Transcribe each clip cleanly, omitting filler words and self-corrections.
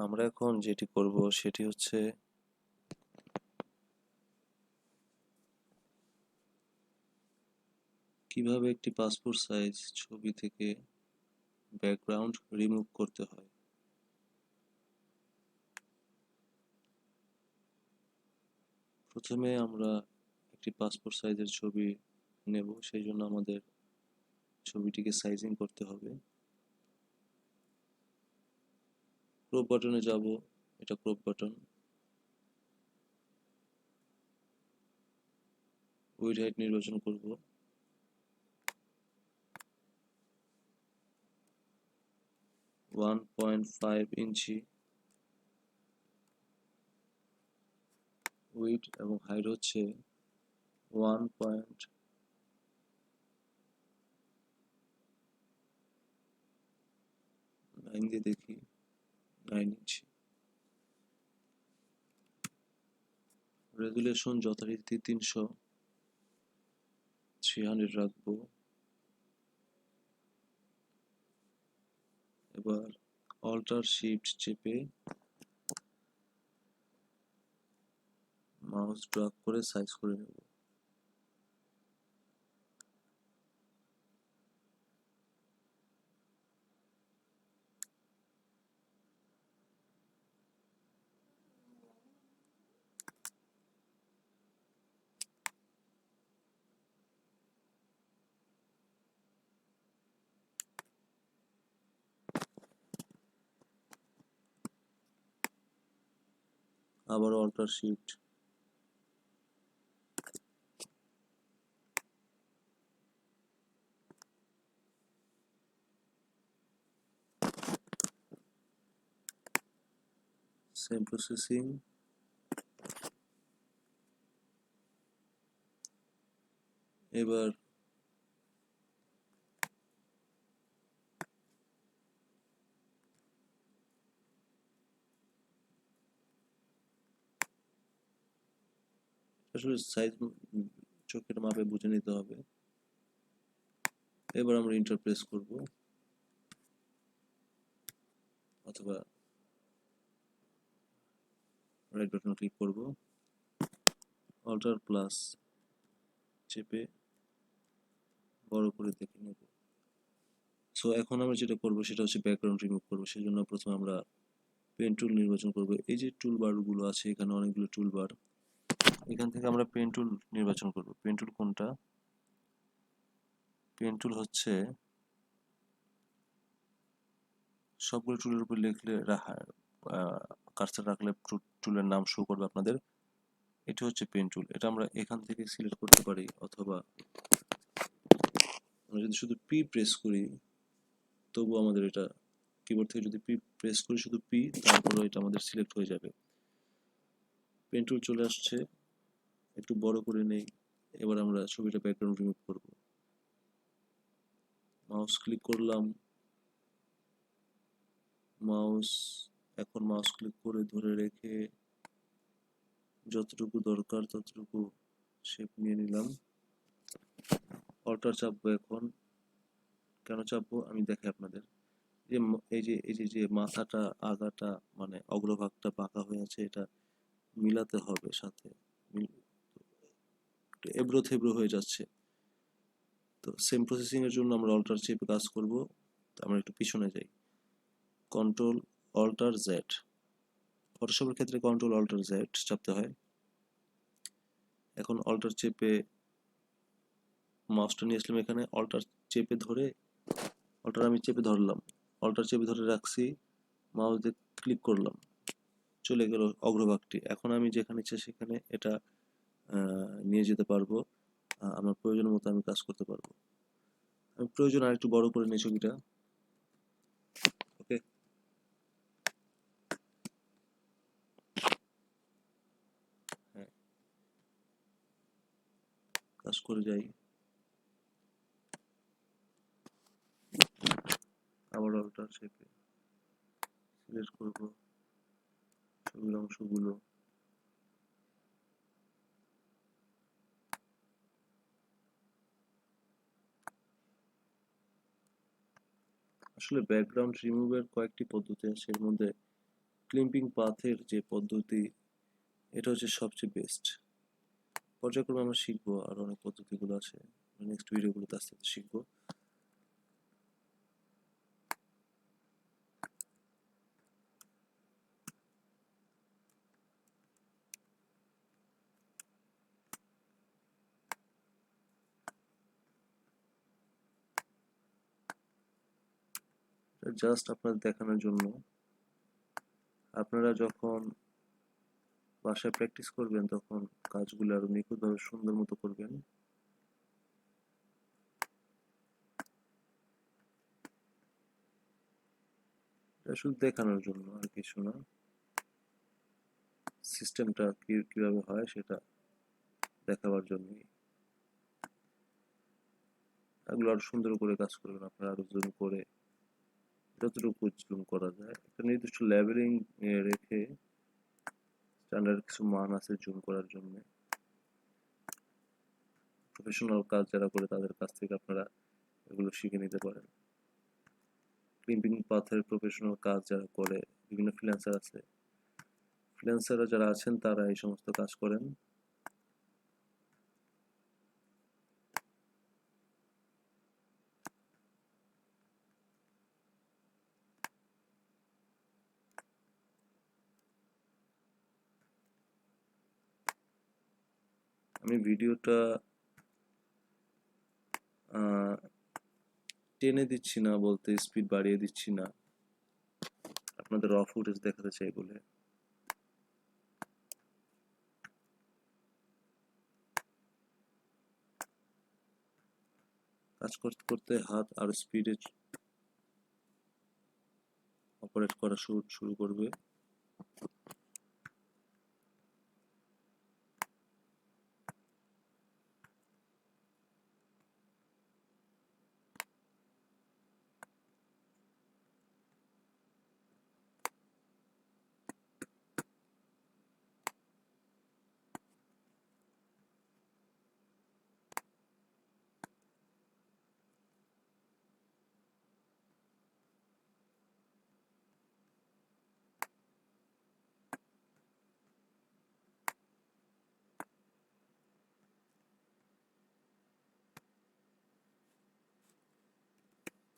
আমরা এখন যেটি করব সেটি হচ্ছে কিভাবে একটি পাসপোর্ট সাইজ ছবি থেকে ব্যাকগ্রাউন্ড রিমুভ করতে হয়। প্রথমে আমরা একটি পাসপোর্ট সাইজের ছবি নেব, সেই জন্য আমাদের ছবিটিকে সাইজিং করতে হবে। ক্রপ বাটনে যাব, এটা ক্রপ বাটন। উইডথ হাইট নির্বাচন করব, 1.5 ইঞ্চি। উইডথ এবং হাইট হচ্ছে 1.9 দিয়ে দেখি, 9 ইঞ্চি। রেজুলেশন যথারীতি 300 রাখবো। এবার অল্টার শিফট চেপে মাউস ড্র্যাগ করে সাইজ করে নেব। আবার অল্টার শিফট, সেম প্রসেসিং। এবার আসলে সাইজ চোখের মাপে বুঝে নিতে হবে। এবার আমরা ইন্টারপ্রেস করব, অথবা রাইট বাটন ক্লিক করব, অল্টার প্লাস চেপে বড় করে দেখে নেব। সো এখন আমরা যেটা করব সেটা হচ্ছে ব্যাকগ্রাউন্ড রিমুভ করব। সেই জন্য প্রথমে আমরা পেন টুল নির্বাচন করব। এই যে টুল বারগুলো আছে, এখানে অনেকগুলো টুল বার, এখান থেকে আমরা পেন টুল নির্বাচন করব। পেন টুল কোনটা? পেন টুল হচ্ছে সবগুলো টুলের উপর লিখলে কার্সার রাখলে টুলের নাম শো করবে আপনাদের। এটা হচ্ছে পেন টুল। এটা আমরা এখান থেকে সিলেক্ট করতে পারি, অথবা আমরা যদি শুধু পি প্রেস করি তবু আমাদের এটা, কিবোর্ড থেকে যদি পি প্রেস করি শুধু পি, তারপরে এটা আমাদের সিলেক্ট হয়ে যাবে। পেন টুল চলে আসছে, একটু বড় করে নেই। এবার আমরা ছবিটা ব্যাকগ্রাউন্ড রিমুভ করব। মাউস ক্লিক করলাম, মাউস ক্লিক করে ধরে রেখে যতটুকু দরকার ততটুকু শেপ নিয়ে নিলাম। অল্টার চাপবো এখন। কেন চাপবো আমি দেখাই আপনাদের। এই যে মাথাটা, আগাটা মানে অগ্রভাগটা বাঁকা হয়ে আছে, এটা মিলাতে হবে সাথে। এবড়ো থেবড়ো হয়ে যাচ্ছে। তো সেম প্রসেসিং এর জন্য আমরা অল্টার চেপে কাজ করব। তো আমরা একটু পিছনে যাই, কন্ট্রোল অল্টার জেড। ফটোশপের ক্ষেত্রে কন্ট্রোল অল্টার জেড চাপতে হয়। এখন অল্টার চেপে মাউসটা নিয়ে আসলাম এখানে, অল্টার চেপে ধরে, অল্টার আমি চেপে ধরলাম, অল্টার চেপে ধরে রাখছি, মাউস দিয়ে ক্লিক করলাম, চলে গেল অগ্রভাগটি। এখন আমি যেখানে ইচ্ছে সেখানে এটা নিয়ে যেতে পারবো। আমার প্রয়োজন মতো আমি কাজ করতে পারবো। আমি প্রয়োজন আর একটু বড় করে নিই ছবিটা। ওকে, হ্যাঁ, কাজ করে যাই। আবার অল্টার চেপে সিলেক্ট করবো ছবির অংশগুলো। আসলে ব্যাকগ্রাউন্ড রিমুভের কয়েকটি পদ্ধতি আছে, এর মধ্যে ক্লিম্পিং পাথের যে পদ্ধতি, এটা হচ্ছে সবচেয়ে বেস্ট। পর্যায়ক্রমে আমরা শিখবো, আর অনেক পদ্ধতিগুলো আছে, নেক্সট ভিডিওগুলোতে আস্তে আস্তে শিখবো। জাস্ট আপনাদের দেখানোর জন্য, আপনারা যখন বাসায় প্র্যাকটিস করবেন তখন কাজগুলো আরো নিখুঁতভাবে সুন্দর মতো করবেন। এটা শুধু দেখানোর জন্য, আর কিছু না। সিস্টেমটা কিভাবে হয় সেটা দেখাবার জন্যই। এগুলো আরো সুন্দর করে কাজ করবেন আপনারা, আরো জুম করে, যতটুকু জুম করা যায়। একটা নির্দিষ্ট লেভেলিং রেখে, স্ট্যান্ডার্ড কিছু মান আছে জুম করার জন্য। প্রফেশনাল কাজ যারা করে তাদের কাছ থেকে আপনারা এগুলো শিখে নিতে পারেন। ক্লিম্পিং পাথের প্রফেশনাল কাজ যারা করে, বিভিন্ন ফ্রিল্যান্সার আছে, ফ্রিল্যান্সাররা যারা আছেন তারা এই সমস্ত কাজ করেন। আমি ভিডিওটা টেনে দিচ্ছি না বলতে, স্পিড বাড়িয়ে দিচ্ছি না, আপনাদের র ফুটেজ দেখাতে চাই বলে। কাজ করতে করতে হাত আরো স্পিডে অপারেট করা শুরু করবে।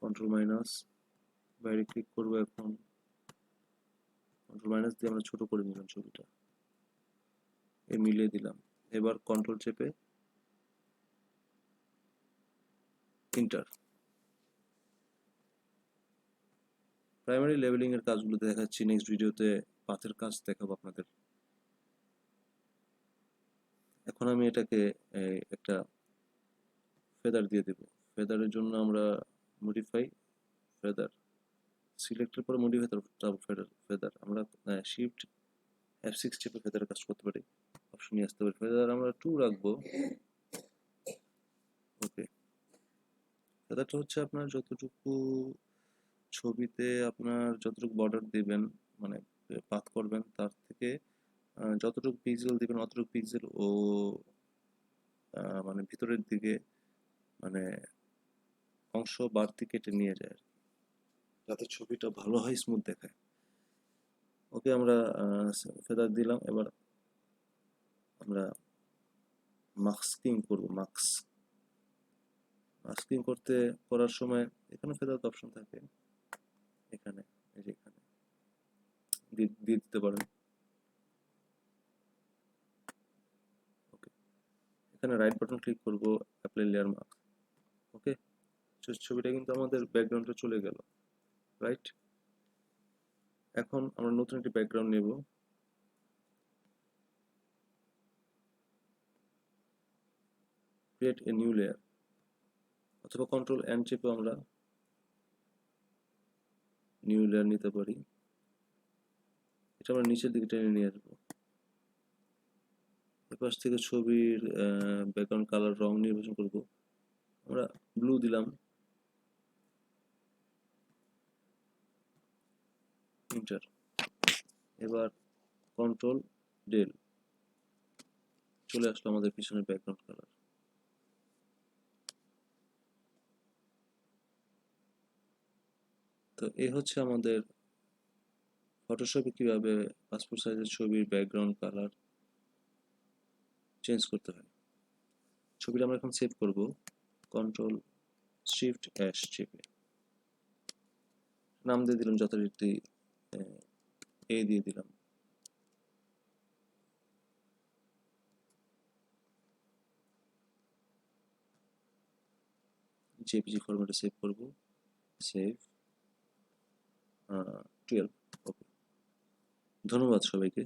কন্ট্রোল মাইনাস, বাইরে ক্লিক করবো এখন। কন্ট্রোল মাইনাস দিয়ে আমরা ছোট করে নিলাম ছবিটা, মিলিয়ে দিলাম। এবার কন্ট্রোল চেপে ইন্টার। প্রাইমারি লেভেলিং এর কাজগুলো দেখাচ্ছি, নেক্সট ভিডিওতে পাথের কাজ দেখাবো আপনাদের। এখন আমি এটাকে একটা ফেদার দিয়ে দেব। ফেদারের জন্য আমরা মডিফাই ফেদার, সিলেক্টের পরে মডিফাই, তারপর ফেদার আমরা শিফট F6 চেপে ফেদার কাজ করতে পারি, অপশন নিয়ে আসতে পারি। ফেদার আমরা 2 রাখবো। ওকে, ফেদারটা হচ্ছে আপনার যতটুকু ছবিতে আপনার যতটুকু বর্ডার দিবেন, মানে পাথ করবেন, তার থেকে যতটুকু পিক্সেল দিবেন অতটুকু পিক্সেল ও মানে ভিতরের দিকে, মানে অংশ বাড়তি কেটে নিয়ে যায়, যাতে ছবিটা ভালো হয়, স্মুথ দেখায়। ওকে, আমরা ফেদার দিলাম। এবার আমরা মাস্কিং করব। মাস্কিং করার সময় এখানে ফেদার অপশন থাকে, এখানে, এই যে এখানে দিয়ে দিতে পারেন। ওকে, এখানে রাইট বাটন ক্লিক করব, অ্যাপ্লাই লেয়ার মাস্ক। ওকে, ছবিটা কিন্তু আমাদের ব্যাকগ্রাউন্ডে চলে গেল, রাইট? এখন আমরা নতুন একটি ব্যাকগ্রাউন্ড নেব। ক্রিয়েট এ নিউ লেয়ার, অথবা কন্ট্রোল এন চেপে আমরা নিউ লেয়ার নিতে পারি। এটা আমরা নিচের দিকে টেনে নিয়ে আসবো। এপাশ থেকে ছবির ব্যাকগ্রাউন্ড কালার, রং নির্বাচন করব। আমরা ব্লু দিলাম, ইন্টার। এবার কন্ট্রোল ডেল, চলে আসলো আমাদের পিছনের ব্যাকগ্রাউন্ড কালার। তো এই হচ্ছে আমাদের ফটোশপে কিভাবে পাসপোর্ট সাইজের ছবির ব্যাকগ্রাউন্ড কালার চেঞ্জ করতে হয়। ছবিটা আমরা এখন সেভ করব, কন্ট্রোল শিফট অ্যাশ চেপে নাম দিয়ে দিলাম যথারীতি এ দিয়ে দিলাম। জেপিজি ফরম্যাটে সেভ করব, সেভ 12। ওকে, ধন্যবাদ সবাইকে।